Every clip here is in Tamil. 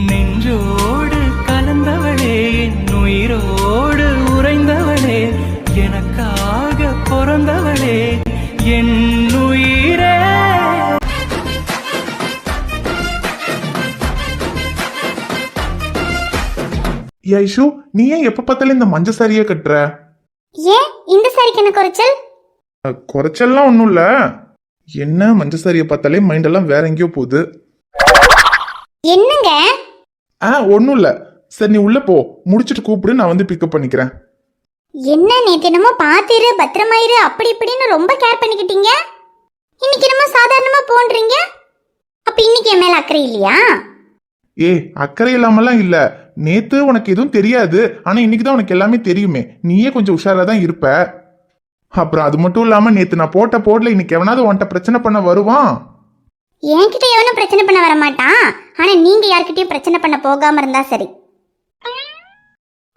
நெஞ்சோடு கலந்தவளே, என் உயிரோடு உறைந்தவளே, எனக்காக பிறந்தவளே, என் உயிரே. ஐஷு, நீ ஏன் எப்ப பார்த்தாலும் இந்த மஞ்ச சாரியே கட்டுற? ஏன் இந்த சாரிக்கு என்ன குறைச்சல்? குறைச்சல்லாம் ஒண்ணும் இல்ல. என்ன மஞ்ச சாரிய பார்த்தாலே மைண்ட் எல்லாம் வேற எங்கேயோ போகுது. என்னங்க? ஒன்னும் இல்ல. சரி நீ உள்ள போ, முடிச்சிட்டு கூப்பிடு, நான் வந்து பிக்கப் பண்ணிக்கிறேன். என்ன நேத்து என்னமோ பாத்திரு பத்திரமாயிரு அப்படி இப்படின்னு ரொம்ப கேர் பண்ணிக்கிட்டீங்க. இன்னைக்கு என்னமோ சாதாரணமா போன்றீங்க. அப்ப இன்னைக்கு என் மேல அக்கறை இல்லையா? அக்கறை இல்லாமலாம் இல்ல. நேத்து உனக்கு எதுவும் தெரியாது, ஆனா இன்னைக்குதான் உனக்கு எல்லாமே தெரியுமே. நீயே கொஞ்சம் உஷாரா தான் இருப்ப. அப்புறம் அது மட்டும் இல்லாம நேத்து நான் போட்ட போடல இன்னைக்கு எவனாவது உன்கிட்ட பிரச்சனை பண்ண வருவான்? என்கிட்ட எவனும் பிரச்சனை பண்ண வர மாட்டான். ஆனா நீங்க யார்கிட்டயும் பிரச்சனை பண்ண போகாம இருந்தா சரி.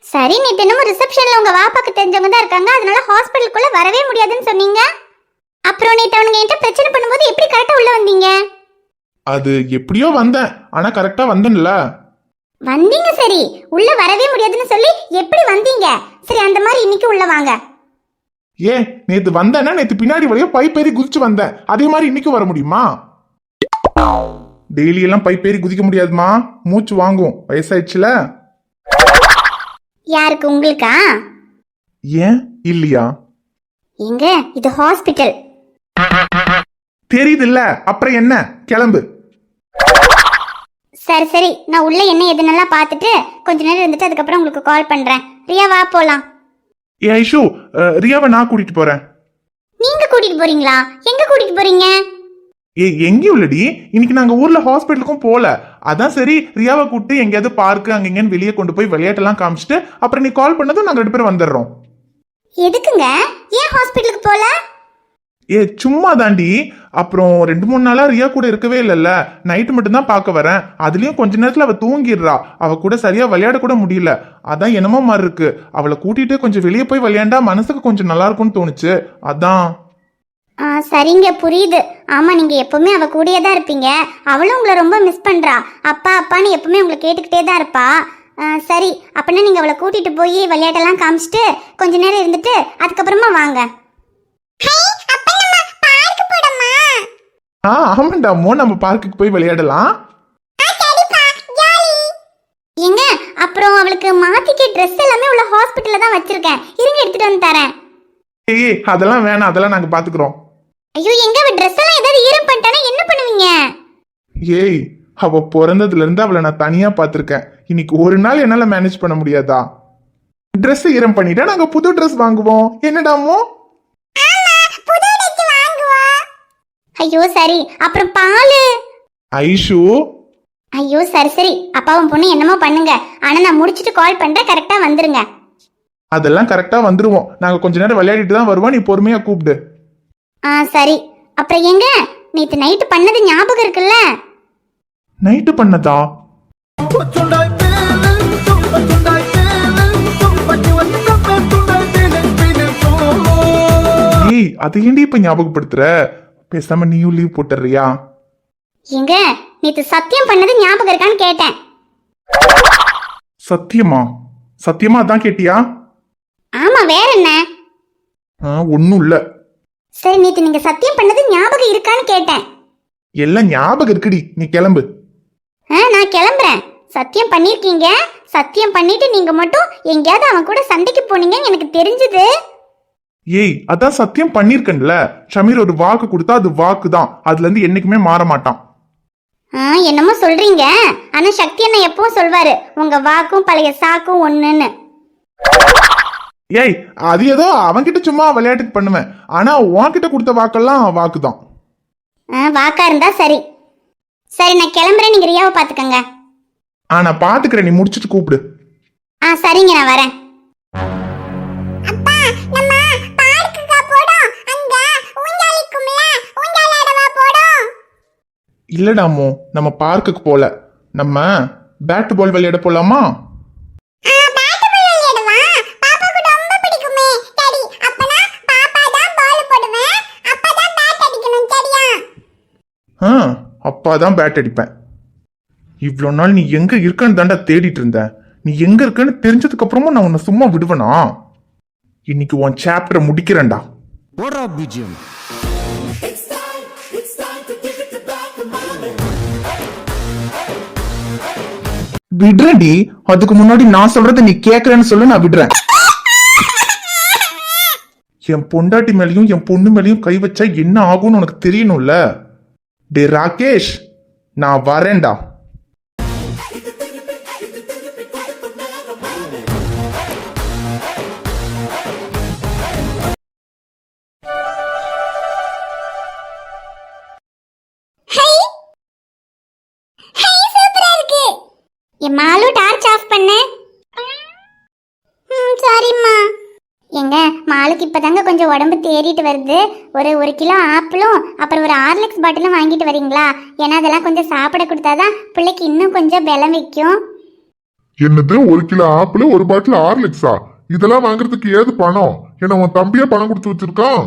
சரி, நேத்து என்னமோ ரிசப்ஷன்ல உங்க வாப்பாக்கு தெரிஞ்சவங்க தான் இருக்காங்க, அதனால ஹாஸ்பிட்டலுக்குள்ள வரவே முடியாதுன்னு சொன்னீங்க. அப்புறம் நேத்து அவனுங்க என்கிட்ட பிரச்சனை பண்ணும்போது எப்படி கரெக்டா உள்ள வந்தீங்க? அது எப்படியோ வந்தேன், ஆனா கரெக்டா வந்தேன்ல. வந்தீங்க சரி, உள்ள வரவே முடியாதுன்னு சொல்லி எப்படி வந்தீங்க? சரி, அந்த மாதிரி இன்னைக்கு உள்ள வாங்க. நேத்து வந்தேன்னா நேத்து பின்னாடி வழியா பைப்பேறி குதிச்சு வந்தேன். அதே மாதிரி இன்னைக்கு வர முடியுமா? டெய்லி எல்லாம் பைப்பேறி குதிக்க முடியாதுமா, மூச்சு வாங்கும், வயசாயிடுச்சுல. யாருக்கு, உங்களுக்கா? ஏன் இல்லையா? எங்க இது ஹாஸ்பிட்டல். தெரியுது இல்ல, அப்புறம் என்ன, கிளம்பு. சரி சரி, நான் உள்ள என்ன எதுனெல்லாம் பார்த்துட்டு கொஞ்ச நேரம் இருந்துட்டு அதுக்கப்புறம் உங்களுக்கு கால் பண்றேன். ரியா வா போலாம். ஐஷு, ரியாவை நான் கூட்டிட்டு போறேன். நீங்க கூட்டிட்டு போறீங்களா? எங்க கூட்டிட்டு போறீங்க? எங்கேயும் இல்லடி, இன்னைக்கு நாங்க ஊர்ல ஹாஸ்பிட்டலுக்கும் போல. அதான் சரி ரியாவை கூப்பிட்டு எங்கேயாவது பார்க்கு அங்க எங்கன்னு வெளியே கொண்டு போய் விளையாட்டெல்லாம் காமிச்சிட்டு அப்புறம் நீ கால் பண்ணதும் நாங்க 2 பேரும் வந்துடுறோம். எதுக்குங்க? ஏன் ஹாஸ்பிட்டலுக்கு போல? சும்மா தாண்டி. அப்புறம் 2-3 நாளா ரியா கூட இருக்கவே இல்லைல்ல, நைட்டு மட்டும் தான் பார்க்க வரேன். அதுலயும் கொஞ்ச நேரத்துல அவ தூங்கிடுறா, அவ கூட சரியா விளையாட கூட முடியல. அதான் என்னமோ மாதிரி இருக்கு. அவளை கூட்டிட்டு கொஞ்சம் வெளியே போய் விளையாண்டா மனசுக்கு கொஞ்சம் நல்லா இருக்கும்னு தோணுச்சு, அதான். சரிங்க, புரியுது. ஆமா, நீங்க எப்பவுமே அவ கூடயே தான் இருப்பீங்க. அவளும் உங்களை ரொம்ப மிஸ் பண்றா. அப்பா அப்பான்னு எப்பவுமே உங்களை கேட்டுக்கிட்டே தான் இருப்பா. சரி, அப்படின்னா நீங்க அவளை கூட்டிட்டு போய் விளையாட்டெல்லாம் காமிச்சிட்டு கொஞ்ச நேரம் இருந்துட்டு அதுக்கப்புறமா வாங்க. ஆமாண்டாமோ, நம்ம பார்க்குக்கு போய் விளையாடலாம். ஏங்க, அப்புறம் அவளுக்கு மாத்திக்க ட்ரெஸ் எல்லாமே உள்ள ஹாஸ்பிட்டல்ல தான் வச்சிருக்கேன், இருங்க எடுத்துட்டு வந்து தரேன். அதெல்லாம் வேணாம், அதெல்லாம் நாங்க பாத்துக்கிறோம். ஐயோ, எங்க அவ ட்ரெஸ் எல்லாம் ஏதாவது ஈரம் பண்ணிட்டானா என்ன பண்ணுவீங்க? அவ பிறந்ததுல இருந்து அவளை நான் தனியா பாத்திருக்கேன். இன்னைக்கு ஒரு நாள் என்னால மேனேஜ் பண்ண முடியாதா? ட்ரெஸ் ஈரம் பண்ணிட்டா நாங்க புது ட்ரெஸ் வாங்குவோம். என்னடாமோ? ஐயோ சரி, அப்புறம் பாலு. ஐஷு, ஐயோ சரி சரி, அப்பாவும் பொண்ணு என்னமோ பண்ணுங்க, ஆனா நான் முடிச்சிட்டு கால் பண்றேன், கரெக்டா வந்துருங்க. அதெல்லாம் கரெக்டா வந்துருவோம். நாங்க கொஞ்ச நேரம் விளையாடிட்டு தான் வருவோம், நீ பொறுமையா கூப்பிடு. சரி. அப்புறம் எங்க நேத்து நைட்டு பண்ணது ஞாபகம் இருக்குல்ல? நைட்டு பண்ணதா? அதை ஏண்டி இப்ப ஞாபகப்படுத்துற? பேசாம நீயும் லீவ் போட்டுறியா? எங்க நேத்து சத்தியம் பண்ணது ஞாபகம் இருக்கான்னு கேட்டேன். சத்தியமா? சத்தியமா அதான் கேட்டியா? ஆமா, வேற என்ன? ஒன்னும் இல்ல. சரி, நேத்து நீங்க சத்தியம் பண்ணது ஞாபகம் இருக்கான்னு கேட்டேன். எல்லாம் ஞாபகம் இருக்குடி, நீ கிளம்பு. நான் கிளம்புறேன். சத்தியம் பண்ணிருக்கீங்க, சத்தியம் பண்ணிட்டு நீங்க மட்டும் எங்கேயாவது அவன் கூட சண்டைக்கு போனீங்கன்னு எனக்கு தெரிஞ்சது. அதான் சத்தியம் பண்ணிருக்கேன்ல. ஷமீர் ஒரு வாக்கு கொடுத்தா அது வாக்கு தான், அதுல இருந்து என்னைக்குமே மாற மாட்டான். என்னமோ சொல்றீங்க, ஆனா சக்தி அண்ணா எப்பவும் சொல்வாரு உங்க வாக்கும் பழைய சாக்கும் ஒண்ணுன்னு. அது ஏதோ அவன்கிட்ட சும்மா விளையாட்டுக்கு பண்ணுவேன், ஆனா உன்கிட்ட கொடுத்த வாக்கெல்லாம் வாக்குதான். வாக்கா இருந்தா சரி. சரி, நான் கிளம்புறேன், நீங்க ரியாவை பாத்துக்கங்க. நான் பாத்துக்கிறேன், நீ முடிச்சிட்டு கூப்பிடு. சரிங்க, நான் வரேன். இல்லடாமோ, நம்ம பார்க்குக்கு போல, நம்ம பேட் பால் விளையாட போலாமா? அப்பாதான் பேட் அடிப்பேன். இவ்வளோ நாள் நீ எங்க இருக்கன்னு தாண்டா தேடிட்டு இருந்தேன். நீ எங்க இருக்கன்னு தெரிஞ்சதுக்கு அப்புறமும் நான் உன்னை சும்மா விடுவேனா? இன்னைக்கு உன் சாப்டரை முடிக்கிறேன்டா. போடுறா பிஜிஎம். விடுறேன்டி. அதுக்கு முன்னாடி நான் சொல்றதை நீ கேட்கறேன்னு சொல்லு, நான் விடுறேன். என் பொண்டாட்டி மேலயும் என் பொண்ணு மேலயும் கை வச்சா என்ன ஆகும்னு உனக்கு தெரியணும்ல. டே ராகேஷ், நான் வரேன்டா. என் மாலு டார்ச் ஆஃப் பண்ணு. சாரிம்மா. எங்க மாலுக்கு இப்பதாங்க கொஞ்சம் உடம்பு தேறிட்டு வருது. ஒரு கிலோ ஆப்பிளும் அப்புறம் ஒரு ஹார்லிக்ஸ் பாட்டிலும் வாங்கிட்டு வரீங்களா? ஏன்னா அதெல்லாம் கொஞ்சம் சாப்பிட கொடுத்தாதான் பிள்ளைக்கு இன்னும் கொஞ்சம் பலம் வைக்கும். என்னது 1 கிலோ ஆப்பிள் 1 பாட்டில் ஹார்லிக்ஸா? இதெல்லாம் வாங்குறதுக்கு ஏது பணம்? என்ன உன் தம்பியே பணம் கொடுத்து வச்சிருக்கான்?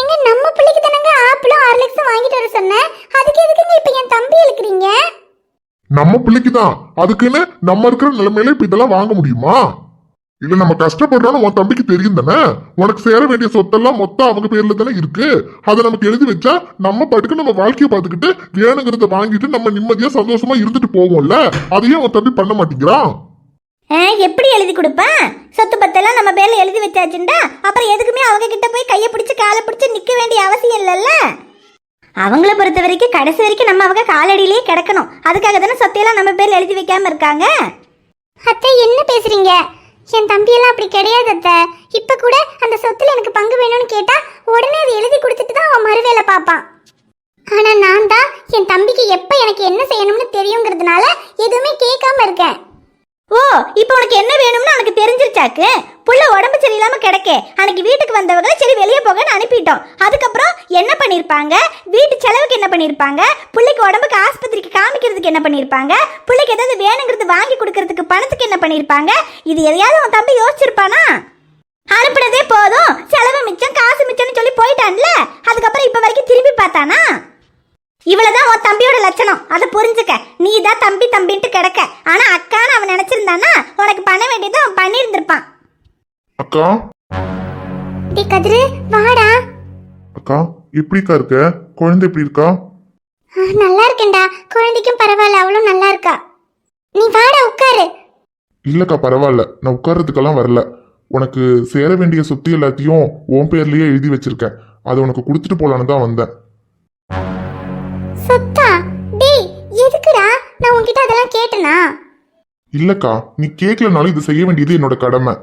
எங்க நம்ம பிள்ளைக்கு தானங்க ஆப்பிளும் ஹார்லிக்ஸும் வாங்கிட்டு வர சொன்னேன். அதுக்கு எதுக்குங்க இப்ப என் தம்பி இழுக்கிறீங்க? நம்ம பிள்ளைக்கு தான். அதுக்குன்னு நம்ம இருக்கிற நிலைமையில இப்ப இதெல்லாம் வாங்க முடியுமா? இல்ல நம்ம கஷ்டப்படுறோம்னு உன் தம்பிக்கு தெரியும் தானே. உனக்கு சேர வேண்டிய சொத்தெல்லாம் மொத்தம் அவங்க பேர்ல தானே இருக்கு. அதை நமக்கு எழுதி வச்சா நம்ம பாட்டுக்கு நம்ம வாழ்க்கையை பார்த்துக்கிட்டு வேணுங்கிறத வாங்கிட்டு நம்ம நிம்மதியா சந்தோஷமா இருந்துட்டு போவோம்ல. அதையும் உன் தம்பி பண்ண மாட்டேங்கிறான். எப்படி எழுதி கொடுப்பேன்? சொத்து பத்தெல்லாம் நம்ம பேர்ல எழுதி வச்சாச்சுண்டா அப்புறம் எதுக்குமே அவங்க கிட்ட போய் கையை பிடிச்சு காலை பிடிச்சு நிக்க வேண்டிய அவசியம் இல்லைல்ல. அவங்கள பொறுத்த வரைக்கும் கடைசி வரைக்கும் நம்ம அவங்க காலடியிலேயே கிடக்கணும். அதுக்காக தானே சொத்தையெல்லாம் நம்ம பேர்ல எழுதி வைக்காம இருக்காங்க. அத்தை என்ன பேசுறீங்க? என் தம்பியெல்லாம் அப்படி கிடையாது அத்தை. இப்ப கூட அந்த சொத்துல எனக்கு பங்கு வேணும்னு கேட்டா உடனே அதை எழுதி கொடுத்துட்டு தான் அவன் மறுவேலை பார்ப்பான். ஆனா நான் தான் என் தம்பிக்கு எப்ப எனக்கு என்ன செய்யணும்னு தெரியுங்கிறதுனால எதுவுமே கேட்காம இருக்கேன். ஓ, இப்போ உனக்கு என்ன வேணும்னு உனக்கு தெரிஞ்சிருச்சாக்கு. புள்ள உடம்பு சரியில்லாம கிடக்கே. அன்னைக்கு வீட்டுக்கு வந்தவங்க சரி வெளியே போகன்னு அனுப்பிட்டோம். அதுக்கப்புறம் என்ன பண்ணிருப்பாங்க? வீட்டு செலவுக்கு என்ன பண்ணிருப்பாங்க? பிள்ளைக்கு உடம்புக்கு ஆஸ்பத்திரிக்கு காமிக்கிறதுக்கு என்ன பண்ணிருப்பாங்க? பிள்ளைக்கு ஏதாவது வேணுங்கிறது வாங்கி கொடுக்கறதுக்கு பணத்துக்கு என்ன பண்ணிருப்பாங்க? இது எதையாவது உன் தம்பி யோசிச்சிருப்பானா? அனுப்புனதே போதும், செலவு மிச்சம் காசு மிச்சம்னு சொல்லி போயிட்டான்ல. அதுக்கப்புறம் இப்ப வரைக்கும் திரும்பி பார்த்தானா? இவ்வளவுதான் உன் தம்பியோட லட்சணம். அதை புரிஞ்சுக்க. நீ தான் தம்பி தம்பின்ட்டு கிடக்க. ஆனா அக்கான்னு அவன் நினைச்சிருந்தானா உனக்கு பண்ண வேண்டியதை அவன் பண்ணியிருந்திருப்பான். அக்கா, டேய் கதிரு, வாடா. அக்கா எப்படிக்கா இருக்க? குழந்தை எப்படி இருக்கா? நல்லா இருக்கேன்டா. குழந்தைக்கும் பரவாயில்ல, அவளும் நல்லா இருக்கா. நீ வாடா உட்காரு. இல்லக்கா பரவாயில்ல, நான் உட்கார்றதுக்கெல்லாம் வரல. உனக்கு சேர வேண்டிய சொத்து எல்லாத்தையும் உன் பேர்லயே எழுதி வச்சிருக்கேன். அதை உனக்கு கொடுத்துட்டு போலான்னு தான் வந்தேன். சொத்தா? டேய் எதுக்குடா? நான் உன்கிட்ட அதெல்லாம் கேட்டனா? இல்லக்கா, நீ கேட்கலனாலும் இது செய்ய வேண்டியது என்னோட கடமை.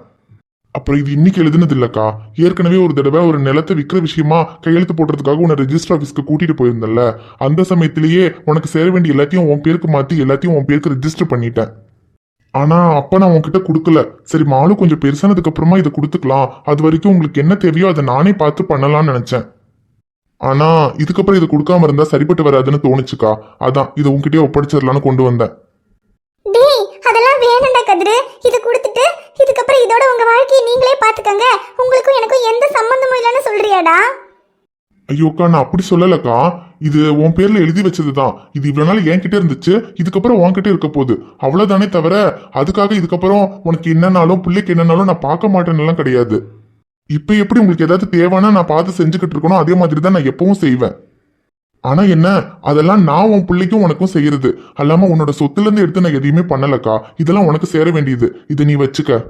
அப்புறம் இது இன்னைக்கு எழுதுனது இல்லக்கா. ஏற்கனவே ஒரு தடவை ஒரு நிலத்தை விற்கிற விஷயமா கையெழுத்து போடுறதுக்காக உன்னை ரெஜிஸ்டர் ஆஃபீஸ்க்கு கூட்டிட்டு போயிருந்தல. அந்த சமயத்திலேயே உனக்கு சேர வேண்டிய எல்லாத்தையும் உன் பேருக்கு மாத்தி எல்லாத்தையும் உன் பேருக்கு ரெஜிஸ்டர் பண்ணிட்டேன். ஆனா அப்ப நான் உன்கிட்ட கொடுக்கல. சரி மாலு கொஞ்சம் பெருசானதுக்கு அப்புறமா இதை கொடுத்துக்கலாம், அது வரைக்கும் உங்களுக்கு என்ன தேவையோ அதை நானே பார்த்து பண்ணலாம்னு நினைச்சேன். ஆனா இதுக்கப்புறம் இதை கொடுக்காம இருந்தா சரிப்பட்டு வராதுன்னு தோணுச்சுக்கா. அதான் இதை உன்கிட்டயே ஒப்படைச்சிடலான்னு கொண்டு வந்தேன். டேய் அதெல்லாம் வேணாம்டா கதிரு. இது கொடுத்துட்டு இதுக்கப்புறம் இதோட உங்க வாழ்க்கையை நீங்களே பாத்துக்கங்க. உங்களுக்கும் எனக்கும் எந்த சம்பந்தமும் இல்லைன்னு சொல்றியாடா? ஐயோக்கா, நான் அப்படி சொல்லலக்கா. இது உன் பேர்ல எழுதி வச்சதுதான். இது இவ்வளவு நாள் என்கிட்ட இருந்துச்சு, இதுக்கப்புறம் உன்கிட்ட இருக்க போகுது. அவ்வளவுதானே தவிர அதுக்காக இதுக்கப்புறம் உனக்கு என்னன்னாலும் பிள்ளைக்கு என்னன்னாலும் நான் பார்க்க மாட்டேன்னு கிடையாது. இப்ப எப்படி உங்களுக்கு ஏதாவது தேவைன்னா நான் பார்த்து செஞ்சுக்கிட்டு இருக்கணும், அதே மாதிரி தான் நான் எப்பவும் செய்வேன். ஆனா என்ன, அதெல்லாம் நான் உன் பிள்ளைக்கும் உனக்கும் செய்யறது அல்லாம உன்னோட சொத்துல இருந்து எடுத்து நான் எதையுமே பண்ணலக்கா. இதெல்லாம் உனக்கு சேர வேண்டியது. இதை நீ வச்சுக்க.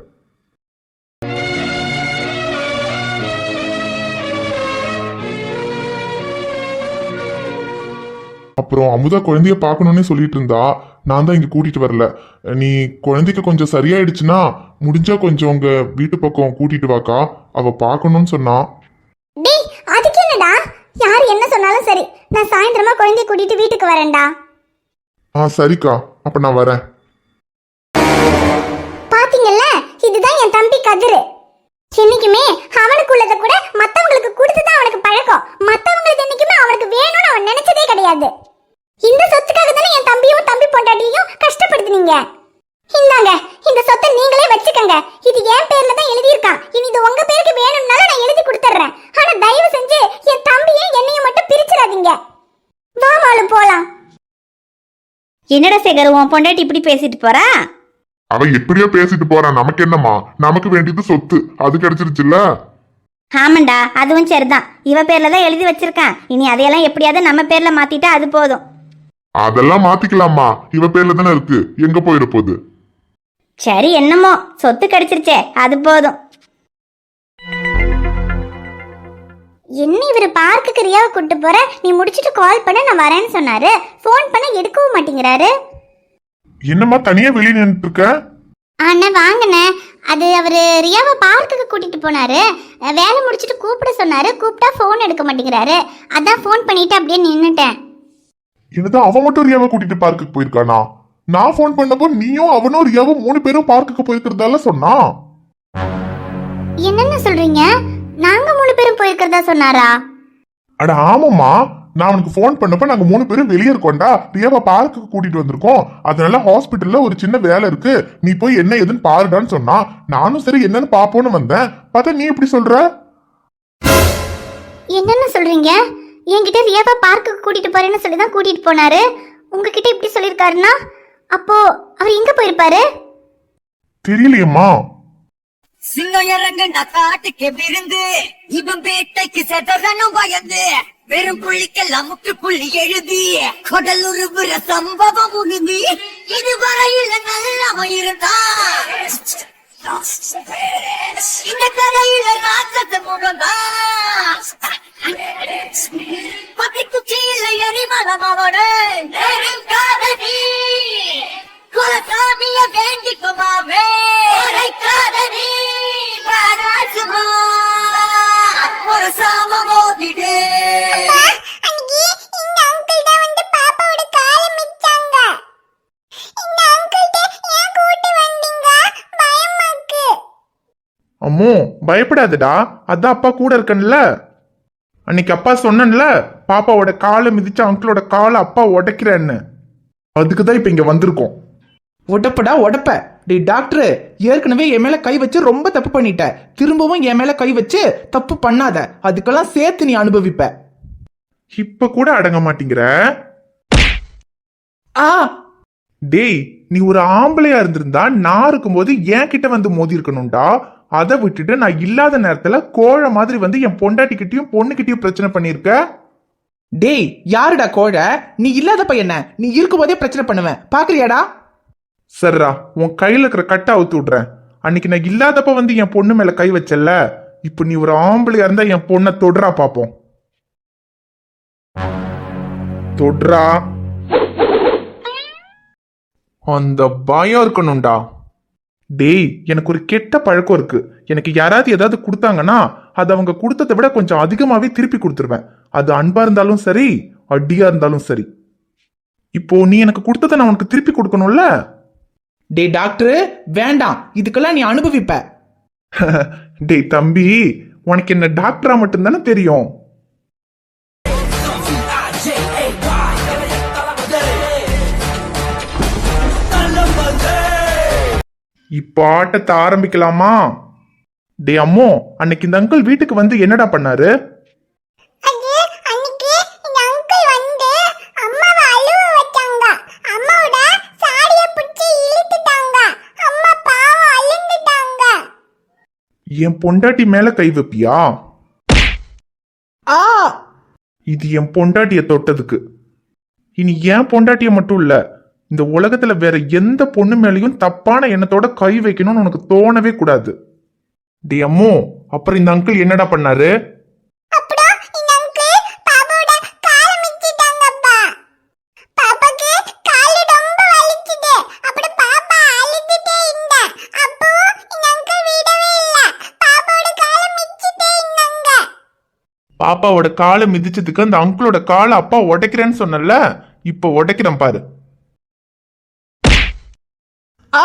அப்புறம் அமுதா குழந்தைய பார்க்கணும்னே சொல்லிட்டு இருந்தா. நான் தான் இங்க கூட்டிட்டு வரல. நீ குழந்தைக்கு கொஞ்சம் சரியாயிடுச்சுன்னா முடிஞ்சா கொஞ்சம் உங்க வீட்டு பக்கம் கூட்டிட்டு வாக்கா. அவ பார்க்கணும்னு சொன்னா. டேய் அதுக்கு என்னடா? யார் என்ன சொன்னாலும் சரி, நான் சாயந்தரமா குழந்தைய கூட்டிட்டு வீட்டுக்கு வரேன்டா. சரிக்கா, அப்ப நான் வரேன். பாத்தீங்கல்ல, இதுதான் என் தம்பி கதிரு. என்னைக்குமே அவனுக்குள்ளத கூட மத்தவங்களுக்கு கொடுத்துதான் அவனுக்கு பழக்கம். மத்தவங்களுக்கு என்னைக்குமே அவனுக்கு வேணும்னு அவன் நினைச்சதே கிடையாது. இந்த சொத்துக்காக தானே என் தம்பியும் தம்பி பொண்டாட்டியும் கஷ்டப்படுத்துனீங்க. இந்தாங்க, இந்த சொத்தை நீங்களே வச்சுக்கங்க. இது என் பேர்ல தான் எழுதியிருக்கான். இனி இது உங்க பேருக்கு வேணும்னால நான் எழுதி கொடுத்துறேன். ஆனா தயவு செஞ்சு என் தம்பியை என்னையும் மட்டும் பிரிச்சிடாதீங்க. வா மாலு போலாம். என்னடா சேகர், உன் பொண்டாட்டி இப்படி பேசிட்டு போறா? அவ எப்படியோ பேசிட்டு போறான், நமக்கு என்னம்மா? நமக்கு வேண்டியது சொத்து, அது கிடைச்சிருச்சுல்ல. ஆமாண்டா, அதுவும் சரிதான். இவ பேர்ல தான் எழுதி வச்சிருக்கான். இனி அதையெல்லாம் எப்படியாவது நம்ம பேர்ல மாத்திட்டா அது போதும். அதெல்லாம் மாத்திக்கலாமா, இவ பேர்ல தானே இருக்கு, எங்க போயிட போகுது? சரி, என்னமோ சொத்து கிடைச்சிருச்சே, அது போதும். என்ன இவரு பார்க்குக்கு ரியாவை கூட்டு போற, நீ முடிச்சிட்டு கால் பண்ண நான் வரேன்னு சொன்னாரு. ஃபோன் பண்ண எடுக்கவும் மாட்டேங்கிறாரு. என்னம்மா தனியா வெளியே நின்றுட்டு இருக்க? அண்ணா வாங்கண்ணே, அது அவரு ரியாவை பார்க்குக்கு கூட்டிட்டு போனாரு. வேலை முடிச்சிட்டு கூப்பிட சொன்னாரு, கூப்பிட்டா ஃபோன் எடுக்க மாட்டேங்கிறாரு. அதான் ஃபோன் பண்ணிட்டு அப்படியே நின்னுட்டேன். என்னதான் அவன் மட்டும் ரியாவை கூட்டிட்டு பார்க்குக்கு போயிருக்கானா? நான் போன் பண்ணப்போ நீயும் அவனும் ரியாவும் 3 பேரும் பார்க்குக்கு போயிருக்கிறதால சொன்னா. என்னென்ன சொல்றீங்க? நாங்க 3 பேரும் போயிருக்கிறதா சொன்னாரா? அட ஆமாம்மா, நான் அவனுக்கு போன் பண்ணப்ப நாங்க 3 பேரும் வெளியே இருக்கோம்டா, ரியாவை பார்க்குக்கு கூட்டிட்டு வந்திருக்கோம், அதனால ஹாஸ்பிட்டல்ல ஒரு சின்ன வேலை இருக்கு, நீ போய் என்ன ஏதுன்னு பாருடான்னு சொன்னா. நானும் சரி என்னன்னு பாப்போன்னு வந்தேன், பார்த்தா நீ இப்படி சொல்ற. என்னென்ன சொல்றீங்க? என்கிட்ட ரியாவை பார்க்குக்கு கூட்டிட்டு போறேன்னு சொல்லி தான் கூட்டிட்டு போனாரு. உங்ககிட்ட இப்படி சொல்லியிருக்காருன்னா அப்போ அவர் எங்க போயிருப்பாரு? தெரியலையம்மா. சிங்கம் இறங்க காட்டுக்கு விருந்து, இவன் வேட்டைக்கு செதறனும் பயந்து, வெறும் புள்ளிக்கெல்லாம் முற்று புள்ளி எழுதி, கடல் உருவுற சம்பவம் உறுதி, இதுவரையில் நல்லவன் இருந்தான், இந்த கதையில ராசத்து முழந்தான், பத்தி குச்சியில எரிமலம் அவனு காதலி, குலசாமிய வேண்டிக்குமாவே காதலி, பாராசுமா ஒரு சாம மோதிடு. அம்மோ பயப்படாதடா, அதான் அப்பா கூட இருக்கன்ல. அன்னைக்கு அப்பா சொன்னன்ல, பாப்பாவோட காலை மிதிச்ச அங்கிளோட காலை அப்பா உடைக்கிறேன்னு. அதுக்குதான் இப்ப இங்க வந்திருக்கோம். உடப்படா உடப்ப. டே டாக்டர், ஏற்கனவே என் மேல கை வச்சு ரொம்ப தப்பு பண்ணிட்ட, திரும்பவும் என் மேல கை வச்சு தப்பு பண்ணாத, அதுக்கெல்லாம் சேர்த்து நீ அனுபவிப்ப. இப்ப கூட அடங்க மாட்டேங்கிற. ஆ டேய், நீ ஒரு ஆம்பளையா இருந்திருந்தா நான் இருக்கும்போது என் கிட்ட வந்து மோதி இருக்கணும்டா. அதை விட்டுட்டு நான் இல்லாத நேரத்துல கோழ மாதிரி வந்து என் பொண்டாட்டிக்கிட்டையும் பொண்ணுகிட்டயும் பிரச்சனை பண்ணிருக்க. டேய், யாருடா கோழ? நீ இல்லாத பையன, நீ இருக்கும்போதே பிரச்சனை பண்ணுவேன், பாக்குறியாடா? சரிடா, உன் கையில இருக்கிற கட்டை அவுத்து விடுறேன். அன்னைக்கு நான் இல்லாதப்ப வந்து என் பொண்ணு மேல கை வச்சல, இப்ப நீ ஒரு ஆம்பளையா இருந்தா என் பொண்ணை தொடுறா பாப்போம். தொடுறா. அந்த பயம் இருக்கணும்டா. டேய், எனக்கு ஒரு கெட்ட பழக்கம் இருக்கு. எனக்கு யாராவது ஏதாவது கொடுத்தாங்கன்னா அது அவங்க கொடுத்ததை விட கொஞ்சம் அதிகமாவே திருப்பி கொடுத்துருவேன். அது அன்பா இருந்தாலும் சரி, அடியா இருந்தாலும் சரி. இப்போ நீ எனக்கு கொடுத்ததை நான் உனக்கு திருப்பி கொடுக்கணும்ல. டே டாக்டர், வேண்டாம், இதுக்கெல்லாம் நீ அனுபவிப்ப. டேய் தம்பி, உனக்கு என்ன டாக்டரா மட்டும்தானே தெரியும். இப்போ ஆட்டத்தை ஆரம்பிக்கலாமா? டே அம்மோ, அன்னைக்கு இந்த அங்கிள் வீட்டுக்கு வந்து என்னடா பண்ணாரு? என் பொண்டாட்டி மேல கை வைப்பியா? ஆ இது என் பொண்டாட்டிய தொட்டதுக்கு. இனி என் பொண்டாட்டிய மட்டும் இல்ல, இந்த உலகத்துல வேற எந்த பொண்ணு மேலயும் தப்பான எண்ணத்தோட கை வைக்கணும்னு உனக்கு தோணவே கூடாது. டி அம்மோ, அப்புறம் இந்த அங்கிள் என்னடா பண்ணாரு? பாப்பாவோட காலை மிதிச்சதுக்கு அந்த அங்கிளோட காலை அப்பா உடைக்கிறேன்னு சொன்னல, இப்ப உடைக்கிறேன் பாரு. ஆ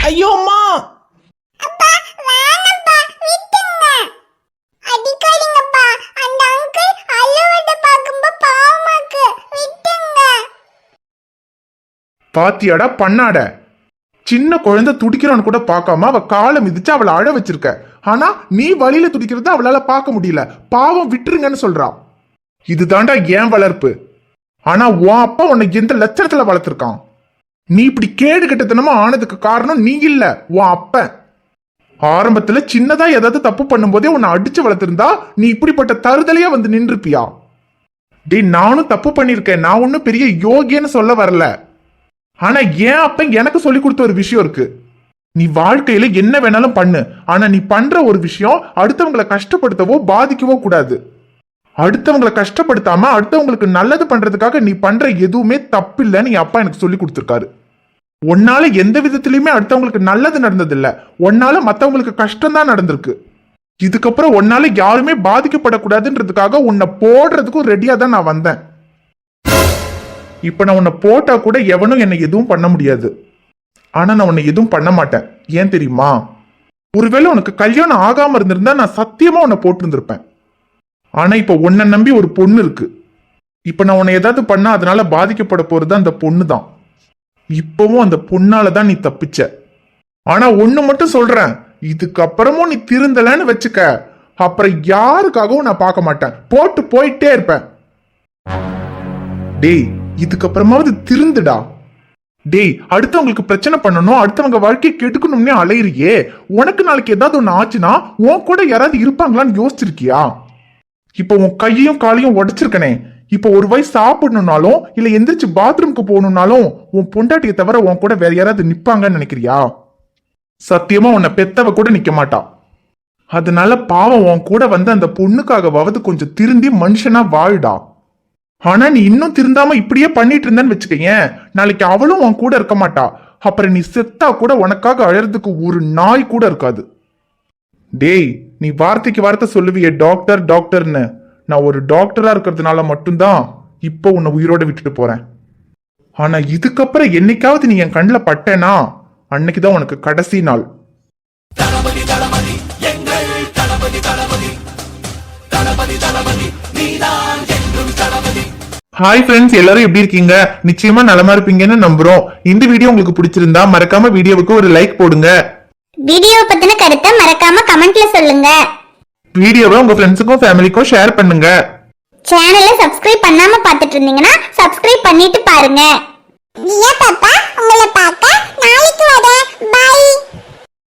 ஐயோ அம்மா. பாத்தியாடா பண்ணாட, சின்ன குழந்தை துடிக்கிறான்னு கூட பார்க்காம அவ காலை மிதிச்சு அவளை அழ வச்சிருக்க. ஆனா நீ வழியில துடிக்கிறத அவளால பார்க்க முடியல, பாவம் விட்டுருங்கன்னு சொல்றா. இதுதாண்டா ஏன் வளர்ப்பு. ஆனா உன் அப்பா உன்னை எந்த லட்சணத்துல வளர்த்திருக்கான்? நீ இப்படி கேடு கெட்டத்தனமா ஆனதுக்கு காரணம் நீ இல்ல, உன் அப்பன். ஆரம்பத்துல சின்னதா ஏதாவது தப்பு பண்ணும்போதே உன்னை அடிச்சு வளர்த்திருந்தா நீ இப்படிப்பட்ட தருதலையா வந்து நின்றுப்பியா? டேய், நானும் தப்பு பண்ணிருக்கேன், நான் ஒன்னும் பெரிய யோகியன்னு சொல்ல வரல. ஆனா என் அப்பன் எனக்கு சொல்லி கொடுத்த ஒரு விஷயம் இருக்கு. நீ வாழ்க்கையில என்ன வேணாலும் பண்ணு, ஆனா நீ பண்ற ஒரு விஷயம் அடுத்தவங்களை கஷ்டப்படுத்தவோ பாதிக்கவோ கூடாது. அடுத்தவங்களை கஷ்டப்படுத்தாம அடுத்தவங்களுக்கு நல்லது பண்றதுக்காக நீ பண்ற எதுவுமே தப்பு இல்லைன்னு என் அப்பா எனக்கு சொல்லி கொடுத்துருக்காரு. உன்னால எந்த விதத்திலயுமே அடுத்தவங்களுக்கு நல்லது நடந்தது இல்ல, உன்னால மத்தவங்களுக்கு கஷ்டம் தான் நடந்திருக்கு. இதுக்கப்புறம் உன்னால யாருமே பாதிக்கப்படக்கூடாதுன்றதுக்காக உன்னை போடுறதுக்கும் ரெடியா தான் நான் வந்தேன். இப்ப நான் உன்னை போட்டா கூட எவனும் என்னை எதுவும் பண்ண முடியாது. ஆனா நான் உன்னை எதுவும் பண்ண மாட்டேன். ஏன் தெரியுமா? ஒருவேளை உனக்கு கல்யாணம் ஆகாம இருந்திருந்தா நான் சத்தியமா உன்னை போட்டு இருந்திருப்பேன். ஆனா இப்ப உன்னை நம்பி ஒரு பொண்ணு இருக்கு. இப்ப நான் உன்னை ஏதாவது பண்ணா அதனால பாதிக்கப்பட போறது அந்த பொண்ணு தான். இப்பவும் அந்த பொண்ணாலதான் நீ தப்பிச்ச. ஆனா ஒண்ணு மட்டும் சொல்றேன், இதுக்கப்புறமும் நீ திருந்தலன்னு வச்சுக்க, அப்புறம் யாருக்காகவும் நான் பார்க்க மாட்டேன், போட்டு போயிட்டே இருப்பேன். டேய், இதுக்கப்புறமாவது திருந்துடா. டேய், அடுத்தவங்களுக்கு பிரச்சனை பண்ணணும், அடுத்தவங்க வாழ்க்கையை கெடுக்கணும்னே அலையிறியே. உனக்கு நாளைக்கு ஏதாவது ஒண்ணு ஆச்சுன்னா உன் கூட யாராவது இருப்பாங்களான்னு யோசிச்சிருக்கியா? இப்ப உன் கையையும் காலையும் உடைச்சிருக்கனே, இப்ப ஒரு வயசு சாப்பிடணும்னாலும் இல்ல எந்திரிச்சு பாத்ரூம்க்கு போகணும்னாலும் உன் பொண்டாட்டியை தவிர உன் கூட வேற யாராவது நிப்பாங்கன்னு நினைக்கிறியா? சத்தியமா உன்னை பெத்தவ கூட நிக்க மாட்டா. அதனால பாவம் உன் கூட வந்து அந்த பொண்ணுக்காகவாவது கொஞ்சம் திருந்தி மனுஷனா வாழ்டா. ஆனா நீ இன்னும் திருந்தாம இப்படியே பண்ணிட்டு இருந்தேன்னு வச்சுக்கேன், நாளைக்கு அவளும் உன் கூட இருக்க மாட்டா. அப்புறம் நீ செத்தா கூட உனக்காக அழறதுக்கு ஒரு நாய் கூட இருக்காது. டேய், நீ வார்த்தைக்கு வார்த்தை சொல்லுவியே டாக்டர் டாக்டர்னு, நான் ஒரு டாக்டரா இருக்கிறதுனால மட்டும்தான் இப்போ உன்னை உயிரோட விட்டுட்டு போறேன். ஆனா இதுக்கப்புறம் என்னைக்காவது நீ என் கண்ணில் பட்டேனா அன்னைக்குதான் உனக்கு கடைசி நாள். ஹாய் ஃப்ரெண்ட்ஸ், எல்லாரும் எப்படி இருக்கீங்க? நிச்சயமா நலமா இருப்பீங்கன்னு நம்புறோம். இந்த வீடியோ உங்களுக்கு பிடிச்சிருந்தா மறக்காம வீடியோவுக்கு ஒரு லைக் போடுங்க. வீடியோ பத்தின கருத்தை மறக்காம கமெண்ட்ல சொல்லுங்க. வீடியோவை உங்க ஃப்ரெண்ட்ஸுக்கும் ஃபேமிலிக்கும் ஷேர் பண்ணுங்க. சேனலை சப்ஸ்கிரைப் பண்ணாம பார்த்துட்டு இருந்தீங்கன்னா சப்ஸ்கிரைப் பண்ணிட்டு பாருங்க. பாப்பா உங்களை பார்க்க நாளைக்கு வரேன். பை.